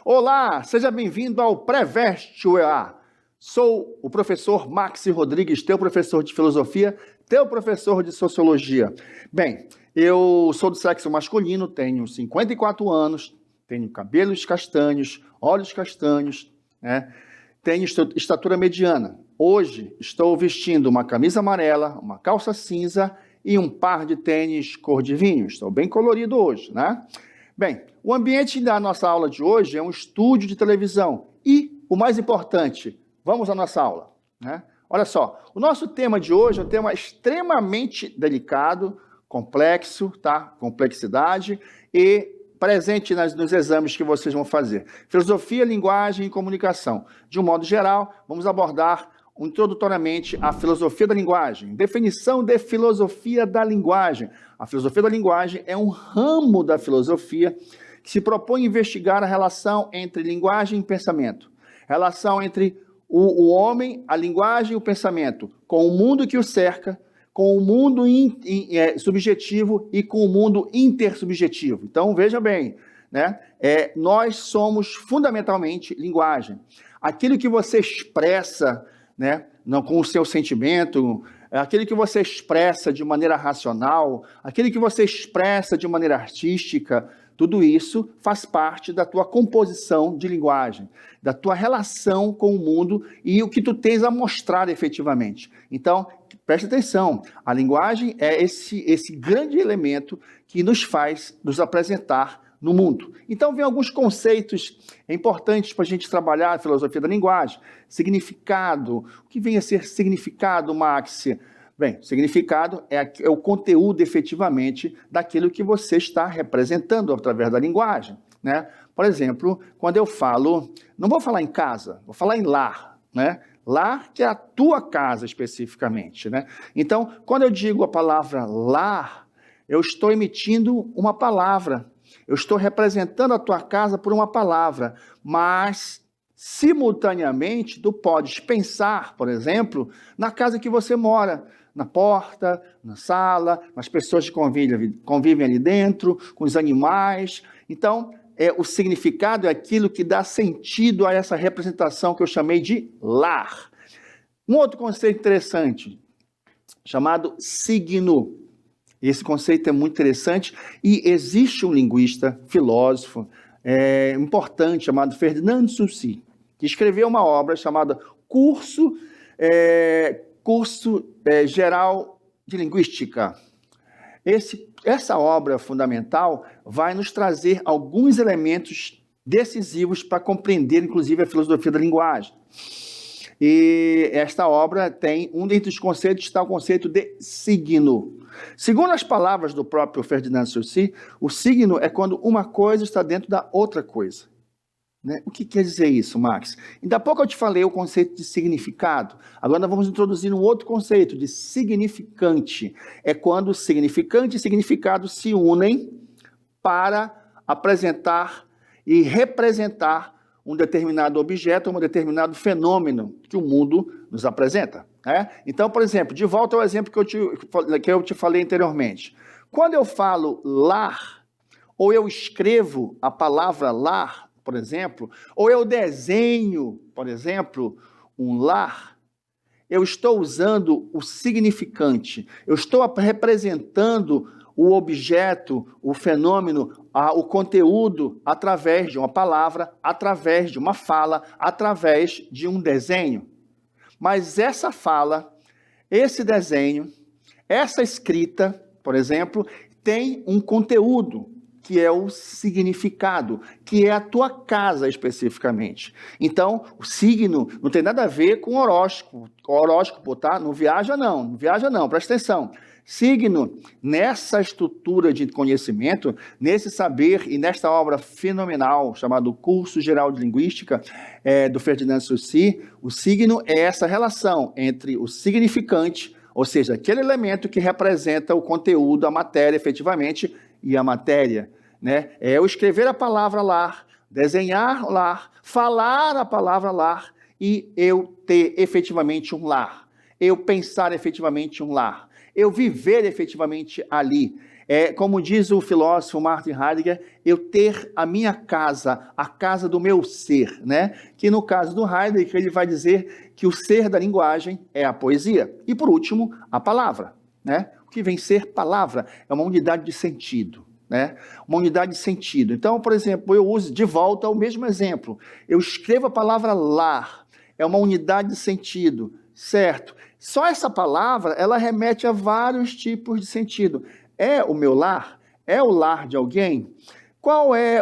Olá, seja bem-vindo ao Pré-Veste UEA. Sou o professor Maxi Rodrigues, teu professor de filosofia, teu professor de sociologia. Bem, eu sou do sexo masculino, tenho 54 anos, tenho cabelos castanhos, olhos castanhos, né? Tenho estatura mediana. Hoje estou vestindo uma camisa amarela, uma calça cinza e um par de tênis cor de vinho. Estou bem colorido hoje, né? Bem, o ambiente da nossa aula de hoje é um estúdio de televisão e, o mais importante, vamos à nossa aula, né? Olha só, o nosso tema de hoje é um tema extremamente delicado, complexo, tá? Complexidade e presente nos exames que vocês vão fazer. Filosofia, linguagem e comunicação. De um modo geral, vamos abordar introdutoriamente a filosofia da linguagem. Definição de filosofia da linguagem. A filosofia da linguagem é um ramo da filosofia que se propõe a investigar a relação entre linguagem e pensamento. Relação entre o homem, a linguagem e o pensamento, com o mundo que o cerca, com o mundo subjetivo e com o mundo intersubjetivo. Então, veja bem, né? Nós somos fundamentalmente linguagem. Aquilo que você expressa, né, não, com o seu sentimento, aquilo que você expressa de maneira racional, aquilo que você expressa de maneira artística, tudo isso faz parte da tua composição de linguagem, da tua relação com o mundo e o que tu tens a mostrar efetivamente. Então, preste atenção, a linguagem é esse grande elemento que nos faz nos apresentar no mundo. Então, vem alguns conceitos importantes para a gente trabalhar a filosofia da linguagem. Significado. O que vem a ser significado, Max? Bem, significado é o conteúdo, efetivamente, daquilo que você está representando através da linguagem, né? Por exemplo, quando eu falo, não vou falar em casa, vou falar em lar, né? Lar, que é a tua casa, especificamente, né? Então, quando eu digo a palavra lar, eu estou emitindo uma palavra. Eu estou representando a tua casa por uma palavra, mas, simultaneamente, tu podes pensar, por exemplo, na casa que você mora, na porta, na sala, nas pessoas que convivem ali dentro, com os animais. Então, o significado é aquilo que dá sentido a essa representação que eu chamei de lar. Um outro conceito interessante, chamado signo. Esse conceito é muito interessante e existe um linguista, filósofo, importante, chamado Ferdinand Saussure, que escreveu uma obra chamada Curso Geral de Linguística. Essa obra fundamental vai nos trazer alguns elementos decisivos para compreender, inclusive, a filosofia da linguagem. E esta obra tem, um dentre os conceitos, está o conceito de signo. Segundo as palavras do próprio Ferdinand Saussure, o signo é quando uma coisa está dentro da outra coisa. Né? O que quer dizer isso, Max? Ainda há pouco eu te falei o conceito de significado. Agora nós vamos introduzir um outro conceito de significante. É quando significante e significado se unem para apresentar e representar um determinado objeto, um determinado fenômeno que o mundo nos apresenta. Né? Então, por exemplo, de volta ao exemplo que eu te falei anteriormente. Quando eu falo lar, ou eu escrevo a palavra lar, por exemplo, ou eu desenho, por exemplo, um lar, eu estou usando o significante, eu estou representando o objeto, o fenômeno, o conteúdo através de uma palavra, através de uma fala, através de um desenho. Mas essa fala, esse desenho, essa escrita, por exemplo, tem um conteúdo, que é o significado, que é a tua casa especificamente. Então, o signo não tem nada a ver com horóscopo, tá? Não viaja não, presta atenção. Signo, nessa estrutura de conhecimento, nesse saber e nesta obra fenomenal, chamada Curso Geral de Linguística, do Ferdinand Saussure, o signo é essa relação entre o significante, ou seja, aquele elemento que representa o conteúdo, a matéria, efetivamente, e a matéria, né? É eu escrever a palavra lar, desenhar lar, falar a palavra lar e eu ter efetivamente um lar, eu pensar efetivamente um lar, eu viver efetivamente ali. É, como diz o filósofo Martin Heidegger, eu ter a minha casa, a casa do meu ser, né? Que no caso do Heidegger, ele vai dizer que o ser da linguagem é a poesia. E por último, a palavra, né? O que vem ser palavra é uma unidade de sentido, né? Uma unidade de sentido. Então, por exemplo, eu uso de volta o mesmo exemplo. Eu escrevo a palavra lar, é uma unidade de sentido, certo? Só essa palavra, ela remete a vários tipos de sentido. É o meu lar? É o lar de alguém?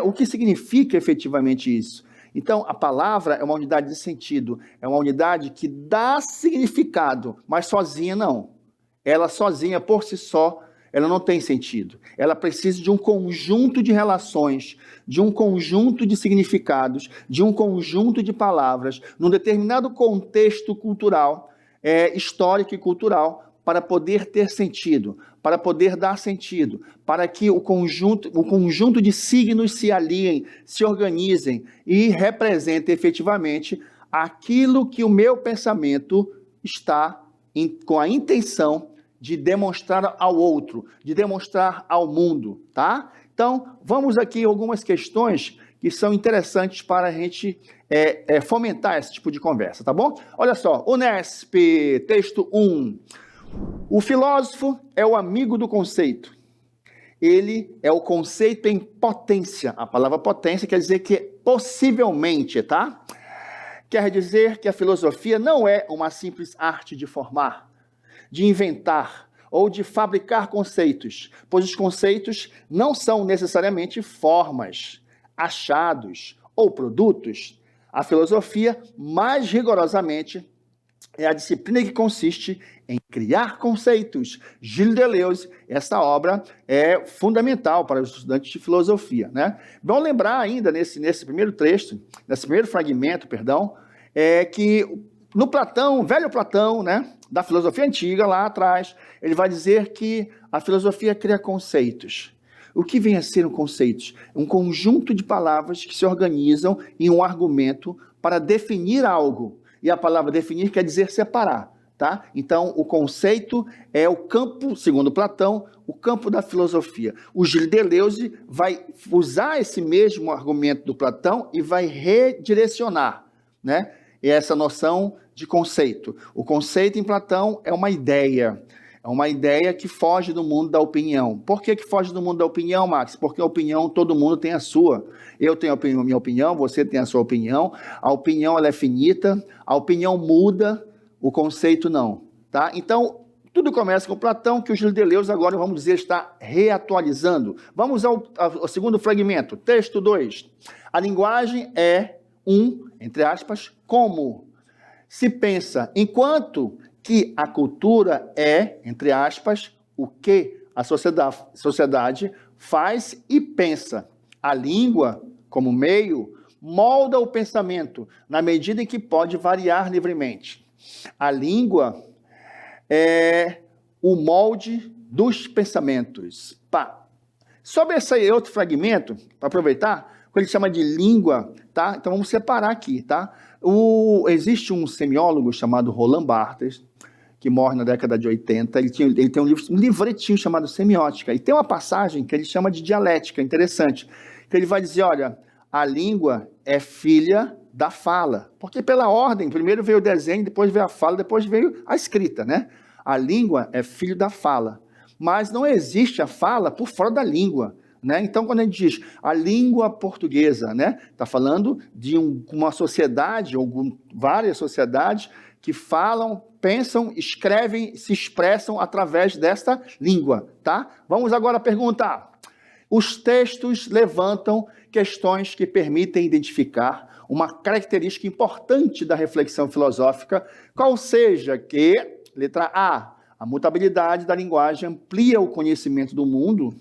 O que significa efetivamente isso? Então, a palavra é uma unidade de sentido, é uma unidade que dá significado, mas sozinha não. Ela sozinha, por si só, ela não tem sentido. Ela precisa de um conjunto de relações, de um conjunto de significados, de um conjunto de palavras, num determinado contexto cultural, histórico e cultural, para poder ter sentido, para poder dar sentido, para que o conjunto de signos se aliem, se organizem e representem efetivamente aquilo que o meu pensamento está com a intenção de demonstrar ao outro, de demonstrar ao mundo, tá? Então, vamos aqui algumas questões que são interessantes para a gente fomentar esse tipo de conversa, tá bom? Olha só, Unesp, texto 1. O filósofo é o amigo do conceito. Ele é o conceito em potência. A palavra potência quer dizer que possivelmente, tá? Quer dizer que a filosofia não é uma simples arte de formar, de inventar ou de fabricar conceitos, pois os conceitos não são necessariamente formas, achados ou produtos. A filosofia, mais rigorosamente, é a disciplina que consiste em criar conceitos. Gilles Deleuze, essa obra é fundamental para os estudantes de filosofia, né? Vamos lembrar ainda nesse primeiro trecho, nesse primeiro fragmento, que no Platão, velho Platão, né, da filosofia antiga, lá atrás, ele vai dizer que a filosofia cria conceitos. O que vem a ser um conceito? Um conjunto de palavras que se organizam em um argumento para definir algo. E a palavra definir quer dizer separar, tá? Então, o conceito é o campo, segundo Platão, o campo da filosofia. O Gilles Deleuze vai usar esse mesmo argumento do Platão e vai redirecionar, né, essa noção de conceito. O conceito em Platão é uma ideia que foge do mundo da opinião. Por que foge do mundo da opinião, Max? Porque a opinião, todo mundo tem a sua. Eu tenho a minha opinião, você tem a sua opinião. A opinião, ela é finita, a opinião muda, o conceito não. Tá? Então, tudo começa com Platão, que o Gilles Deleuze agora, vamos dizer, está reatualizando. Vamos ao segundo fragmento, texto 2. A linguagem é entre aspas, como se pensa, enquanto que a cultura é, entre aspas, o que a sociedade faz e pensa. A língua, como meio, molda o pensamento, na medida em que pode variar livremente. A língua é o molde dos pensamentos. Sobre esse outro fragmento, para aproveitar, quando ele chama de língua, tá? Então vamos separar aqui, tá? Existe um semiólogo chamado Roland Barthes, que morre na década de 80, ele tem um livretinho chamado Semiótica, e tem uma passagem que ele chama de dialética, interessante, que ele vai dizer, olha, a língua é filha da fala, porque pela ordem, primeiro veio o desenho, depois veio a fala, depois veio a escrita, né? A língua é filho da fala, mas não existe a fala por fora da língua, né? Então, quando a gente diz a língua portuguesa, né, está falando de uma sociedade, ou várias sociedades, que falam, pensam, escrevem, se expressam através desta língua, tá? Vamos agora perguntar. Os textos levantam questões que permitem identificar uma característica importante da reflexão filosófica, qual seja que, letra A mutabilidade da linguagem amplia o conhecimento do mundo.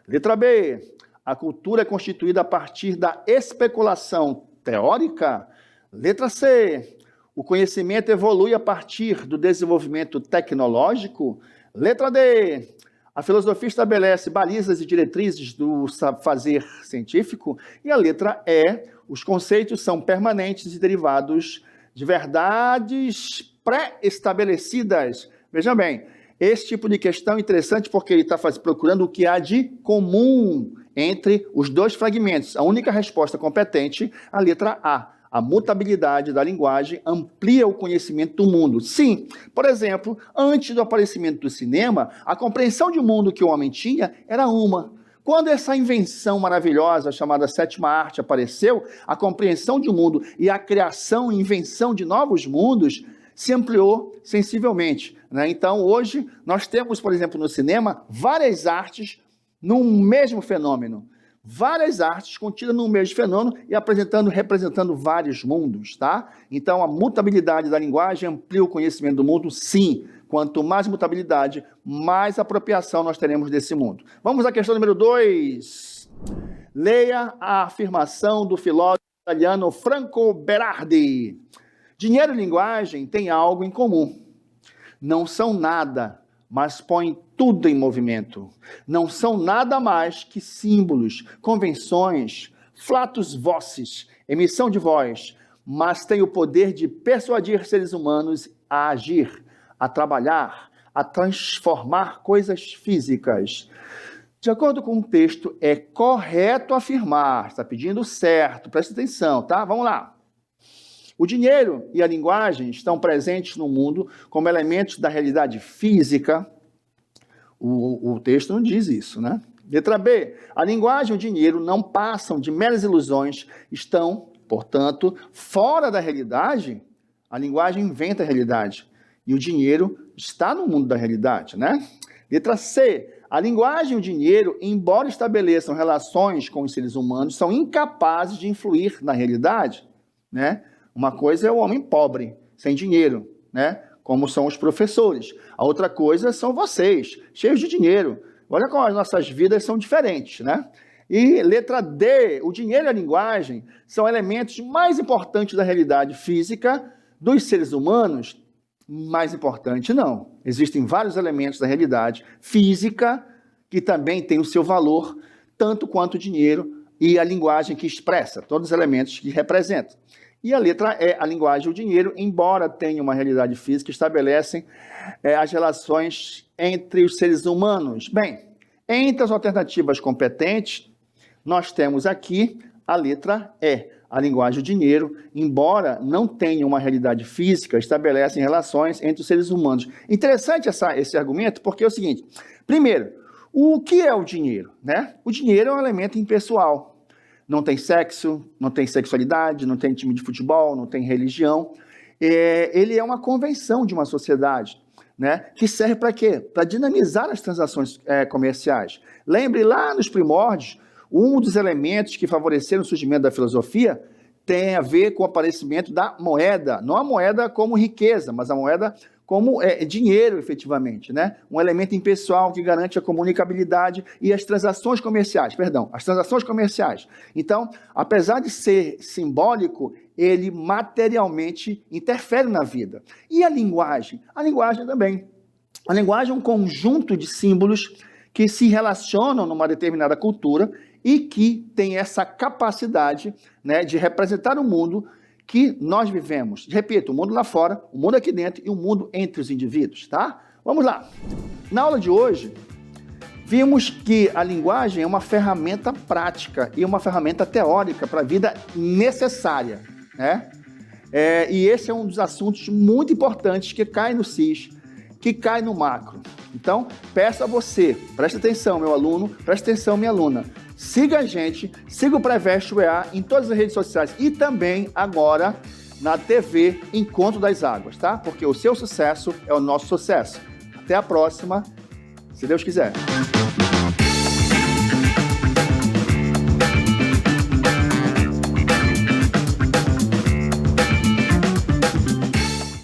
Letra B, a cultura é constituída a partir da especulação teórica. Letra C, o conhecimento evolui a partir do desenvolvimento tecnológico. Letra D, a filosofia estabelece balizas e diretrizes do fazer científico. E a letra E, os conceitos são permanentes e derivados de verdades pré-estabelecidas. Veja bem, Esse tipo de questão é interessante porque ele está procurando o que há de comum entre os dois fragmentos. A única resposta competente, a letra A. A mutabilidade da linguagem amplia o conhecimento do mundo. Sim, por exemplo, antes do aparecimento do cinema, a compreensão de mundo que o homem tinha era uma. Quando essa invenção maravilhosa chamada sétima arte apareceu, a compreensão de mundo e a criação e invenção de novos mundos se ampliou sensivelmente, né? Então, hoje, nós temos, por exemplo, no cinema, várias artes num mesmo fenômeno. Várias artes contidas no mesmo fenômeno e representando vários mundos, tá? Então, a mutabilidade da linguagem amplia o conhecimento do mundo, sim. Quanto mais mutabilidade, mais apropriação nós teremos desse mundo. Vamos à questão número 2. Leia a afirmação do filósofo italiano Franco Berardi. Dinheiro e linguagem têm algo em comum. Não são nada, mas põem tudo em movimento. Não são nada mais que símbolos, convenções, flatus vocis, emissão de voz, mas têm o poder de persuadir seres humanos a agir, a trabalhar, a transformar coisas físicas. De acordo com o texto, é correto afirmar, está pedindo certo, preste atenção, tá? Vamos lá. O dinheiro e a linguagem estão presentes no mundo como elementos da realidade física. O texto não diz isso, né? Letra B. A linguagem e o dinheiro não passam de meras ilusões, estão, portanto, fora da realidade. A linguagem inventa a realidade e o dinheiro está no mundo da realidade, né? Letra C. A linguagem e o dinheiro, embora estabeleçam relações com os seres humanos, são incapazes de influir na realidade, né? Uma coisa é o homem pobre, sem dinheiro, né? Como são os professores. A outra coisa são vocês, cheios de dinheiro. Olha como as nossas vidas são diferentes, né? E letra D, o dinheiro e a linguagem são elementos mais importantes da realidade física dos seres humanos. Mais importante não. Existem vários elementos da realidade física que também têm o seu valor, tanto quanto o dinheiro e a linguagem que expressa, todos os elementos que representam. E a letra E, a linguagem e o dinheiro, embora tenham uma realidade física, estabelecem as relações entre os seres humanos. Bem, entre as alternativas competentes, nós temos aqui a letra E. A linguagem e o dinheiro, embora não tenham uma realidade física, estabelecem relações entre os seres humanos. Interessante esse argumento, porque é o seguinte. Primeiro, o que é o dinheiro, né? O dinheiro é um elemento impessoal. Não tem sexo, não tem sexualidade, não tem time de futebol, não tem religião. Ele é uma convenção de uma sociedade, né? Que serve para quê? Para dinamizar as transações comerciais. Lembre lá nos primórdios, um dos elementos que favoreceram o surgimento da filosofia tem a ver com o aparecimento da moeda. Não a moeda como riqueza, mas a moeda como dinheiro, efetivamente, né? Um elemento impessoal que garante a comunicabilidade e as transações comerciais, Então, apesar de ser simbólico, ele materialmente interfere na vida. E a linguagem? A linguagem também. A linguagem é um conjunto de símbolos que se relacionam numa determinada cultura e que tem essa capacidade, né, de representar o mundo que nós vivemos. Repito, o mundo lá fora, o mundo aqui dentro e o mundo entre os indivíduos, tá? Vamos lá. Na aula de hoje, vimos que a linguagem é uma ferramenta prática e uma ferramenta teórica para a vida necessária, né? E esse é um dos assuntos muito importantes que cai no SIS, que cai no macro. Então, peço a você, preste atenção, meu aluno, preste atenção, minha aluna, siga a gente, siga o Preveste UEA em todas as redes sociais e também agora na TV Encontro das Águas, tá? Porque o seu sucesso é o nosso sucesso. Até a próxima, se Deus quiser.